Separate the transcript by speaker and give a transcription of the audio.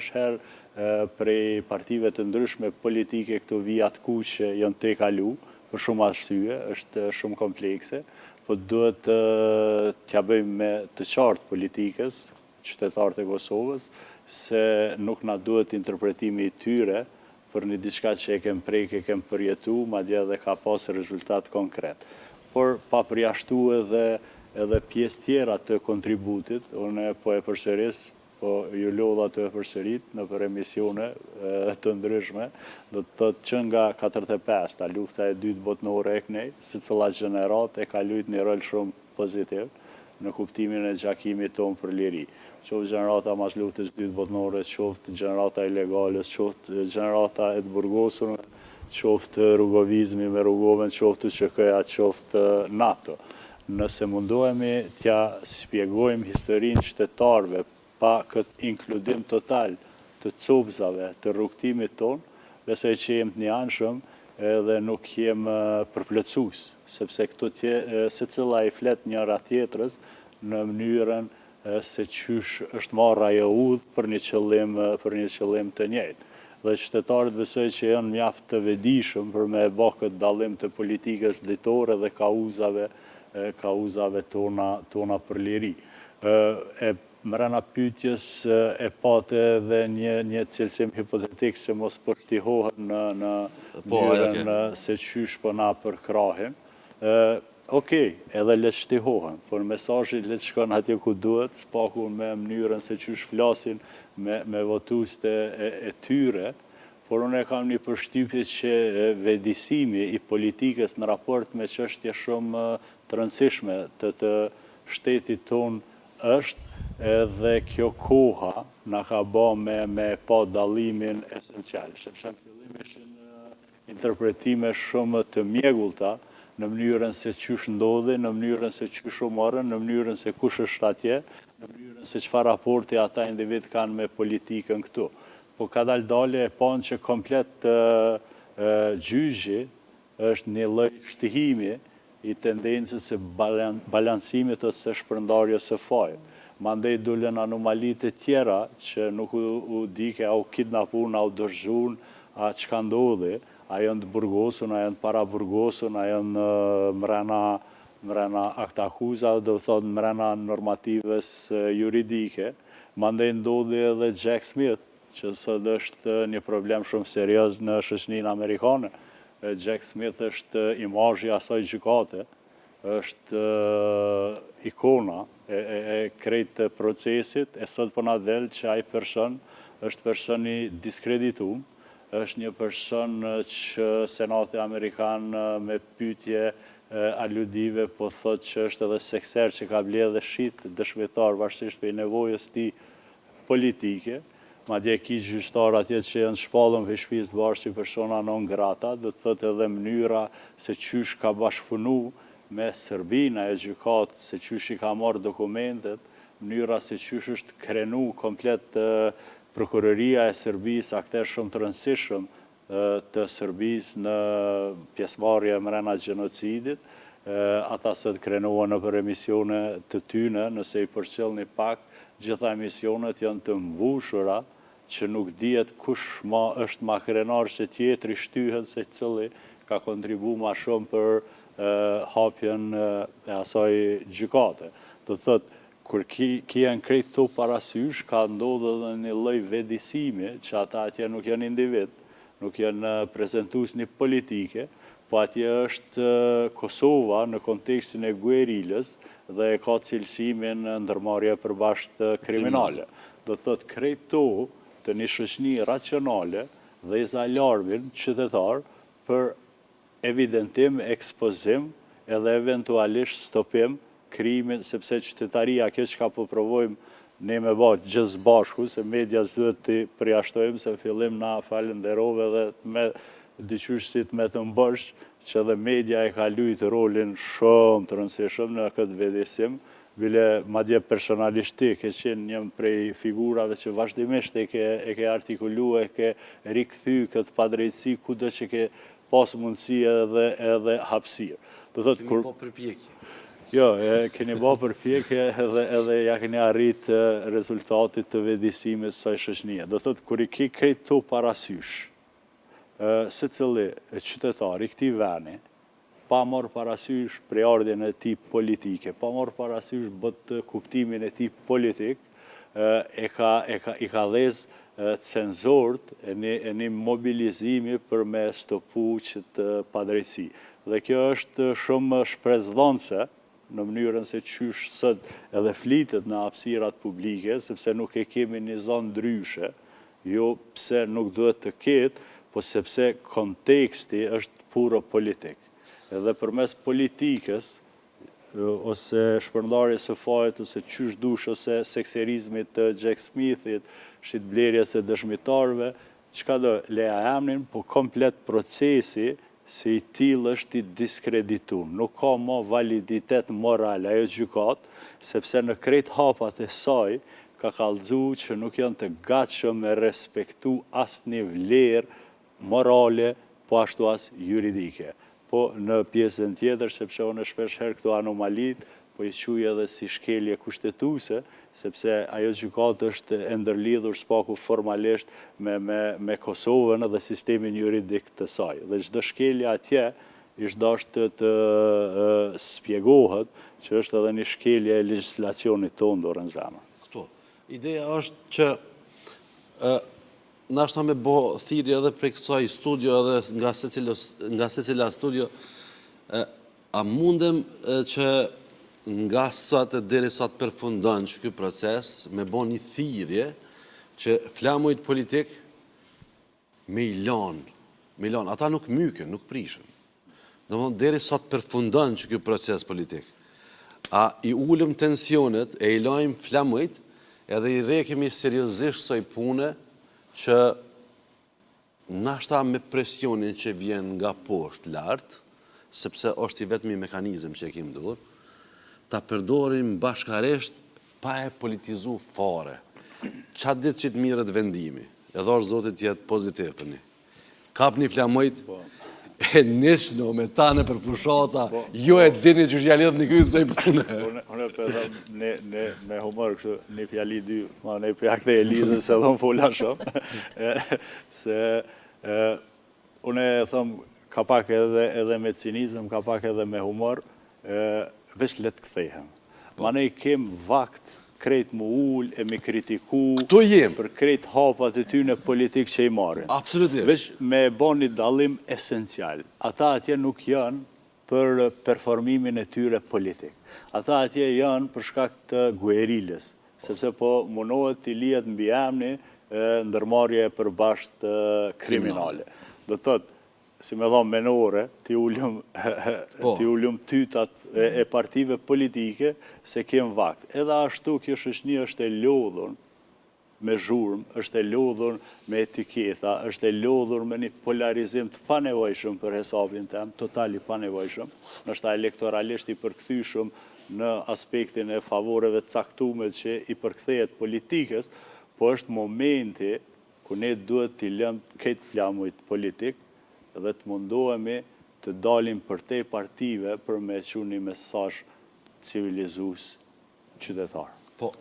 Speaker 1: shpeshherë prej partive të ndryshme politike këto vijat ku që janë te kalu, për shumë arsye, është shumë komplekse, po duhet t'ja bëjmë me të qartë politikës, qytetarët e Kosovës, se nuk na duhet interpretimi i tyre për një diçka që e kem prejkë, e kem përjetu, madje edhe ka pasë rezultat konkret. Por pa përjashtu edhe pjesë tjera të kontributit, unë po e përsëris, po ju lodha të e përsërit në për emisione të ndryshme, do të thotë që nga 45, ta lufta e dytë botnore e knej, si cëlla gjenerat e ka lujt një rol shumë pozitiv në kuptimin e gjakimit tonë për liri. Qoftë gjenerata mas luftës dytë botnore, qoftë gjenerata ilegales, qoftë gjenerata e të burgosur, qoftë rrugovizmi me rrugoven, qoftë QK-ja, qoftë NATO. Nëse mundohemi t'ja spjegojmë historinë qytetarëve pa këtë inkludim total të copzave të rrugtimit tonë, besoj që jem të njanshëm edhe nuk jem përplëcus, sepse këto se cila i flet njëra tjetrës në mënyrën se qysh është marrë ajo udhë për një qëllim të njëjtë. Dhe qytetarët besoj që janë mjaft të vedishëm për me bë këtë dallim të politikës ditore dhe kauzave tona për liri. Mrena pyetjes e pate dhe një cilësim hipotetik që mos përshtihohet në mënyrën se qysh po na përkrahim. Okej, edhe le të shtihohen, por mesazhi le të shkon atje ku duhet, s'paku me mënyrën se qysh flasin me votuesit e tyre, por unë kam një përshtypje që vedisimi i politikës në raport me çështje shumë të rëndësishme të shtetit ton është, edhe kjo koha na ka bë me pa dallimin esencial, sepse në fillim ishin interpretime shumë të mjegullta në mënyrën se qysh ndodhi, në mënyrën se qysh u morën, në mënyrën se kush është atje, në mënyrën se çfarë raporti ata individ kanë me politikën këtu. Po ka dalë e panë që komplet gjyqi është një lloj shtihimi i tendencës së balancimit ose shpërndarjes së fajit. Mandej dulen anomalitë të tjera që nuk u dike, a u kidnapun, a u dërzhun, a çka ndodhi, a janë të burgosun, a janë para burgosun, a janë mrena akta akuza, do të thotë mrena normatives juridike. Mandej ndodhi edhe Jack Smith, që sot është një problem shumë serioz në shoqërinë amerikane. Jack Smith është imazhi i asaj gjykate, është ikona e krejt procesit, e sot po na del që ai person është person i diskredituar, është një person që Senati Amerikan me pyetje aludive po thot që është edhe sekser që ka bledhë shit dëshmitar varësisht për nevojës tij politike, madje ki gjyqtar atje që janë shpallën për shtëpisë të bashkë si persona non grata, do të thotë edhe mënyra se qysh ka bashkëpunu me Serbinë e gjykatë, se qysh i ka marrë dokumentet, mënyra se qysh është krenu komplet prokuroria e Serbisë, akter shumë të rëndësishëm të Serbisë në pjesëmarrje mrena gjenocidit. Ata sot krenohen në për emisione të tyne, nëse i përcjellni pak, gjitha emisionet janë të mbushura, që nuk dihet kush është ma krenar se tjetri shtyhet se cili ka kontribu ma shumë për hapjen e asaj gjykate. Do të thotë, kur ki janë krejt të parasysh, ka ndodhë dhe një lloj vedisimi, që ata atje nuk janë individ, nuk janë prezentues një politike, po atje është Kosova në kontekstin e guerilës dhe e ka cilësimin ndërmarrje përbashkët kriminale. Do të thotë krejt të një shoqëni racionale dhe i alarmin qytetar për evidentim, ekspozim edhe eventualisht stopim krimin, sepse qytetaria kjo që ka po provojmë ne me bërë gjithë bashku, se media duhet të përjashtojmë, se fillim na falenderove dhe me dyqyshësit me të mbërsh, që edhe media e ka luajtur rolin shumë të rëndësishëm në këtë vedisim, bile madje personalisht ti ke qenë një prej figurave që vazhdimisht e ke artikulue, e ke rikthy këtë padrejtësi kudo që ke pas mundësi edhe hapësirë. Do thotë kur
Speaker 2: po përpjekje.
Speaker 1: Jo, keni bërë përpjekje edhe ja keni arrit rezultatit të vedisimit saj shoqënie. Do thotë, kur I ke krejt to parasysh, se cili qytetari këtij veni, pa marrë parasysh preardhjen e tij politike, pa marrë parasysh kuptimin e tij politik, I ka dhez cenzort e një mobilizimi për me stopu qëtë padrejtësi. Dhe kjo është shumë shpresdhonëse në mënyrën se qysh sot edhe flitet në hapësirat publike, sepse nuk e kemi një zonë ndryshe, jo pse nuk duhet të ketë, po sepse konteksti është puro politik. Edhe përmes politikës, ose shpërndarjes së fajit, ose qysh dush, ose sekserizmit të Jack Smithit, shitblerjes e dëshmitarve, çka do leja emnin, po komplet procesi se I tillë është I diskredituar. Nuk ka më validitet moral ajo gjykat, sepse në krejt hapat e saj ka kallëzu që nuk janë të gatshëm me respektu asnjë vlerë morale, po ashtu as juridike. Po në pjesën tjetër, sepse unë shpesh herë këto anomalit, po I quaj edhe si shkelje kushtetuese, sepse ajo gjykat është e ndërlidhur s'paku formalisht me Kosovën dhe sistemin juridik të saj. Dhe çdo shkelje atje ishtë dashur të spjegohet që është edhe një shkelje e legjislacionit tonë dorën zemër.
Speaker 2: Këto. Ideja është që nashta me bo thirrje edhe prej kësaj studio edhe nga secila studio, a mundem që nga sot deri sa të përfundon që ky proces me bo një thirrje që flamujt politik me I lanë. Ata nuk myken, nuk prishën. Domthonë deri sa të përfundon që ky proces politik. A I ulëm tensionet e I lajmë flamujt edhe I rekemi seriozisht soj pune që nashta me presionin që vjen nga poshtë lartë, sepse është I vetmi mekanizëm që e kemi dur, ta përdorim bashkaresht pa e politizu fare. Qatë ditë që të mirët vendimi, edhe është zotit jetë pozitiv për një. Kap një flamojt, e nishno me tane për fushata, jo e dini që shja lidhë një krytë se I pune.
Speaker 1: Unë për edhe me humor, kështu një fjali dy, ma ne për jakte e lizën se dhëmë fola shumë, se unë e thëmë ka pak edhe me cinizëm, ka pak edhe me humor, veç letë këthehem. Ma ne I kem vakt krejt mu ull e me kritiku për krejt hapat e tyne politik që I marrin.
Speaker 2: Absolutisht.
Speaker 1: Veç me bon një dalim esencial. Ata atje nuk janë për performimin e tyre politik. Ata atje janë për shkak të gueriles, sepse po munohet t'i lihet mbi emni ndërmarrje e përbashkët kriminale. Do thotë, si me thonë menore, t'i ullum tytat e partive politike se kem vakt. Edhe ashtu kjo shoqëni është e lodhur me zhurmë, është e lodhur me etiketa, është e lodhur me një polarizim të panevojshëm për hesabin tem, total I panevojshëm, nështë elektoralisht I përkthyeshëm në aspektin e favoreve caktuar që I përkthehet politikës, po është momenti ku ne duhet t'i lëmë këtë flamujt politik dhe të mundohemi të dalim për te partive për me qunë një mesazh civilizues qytetar.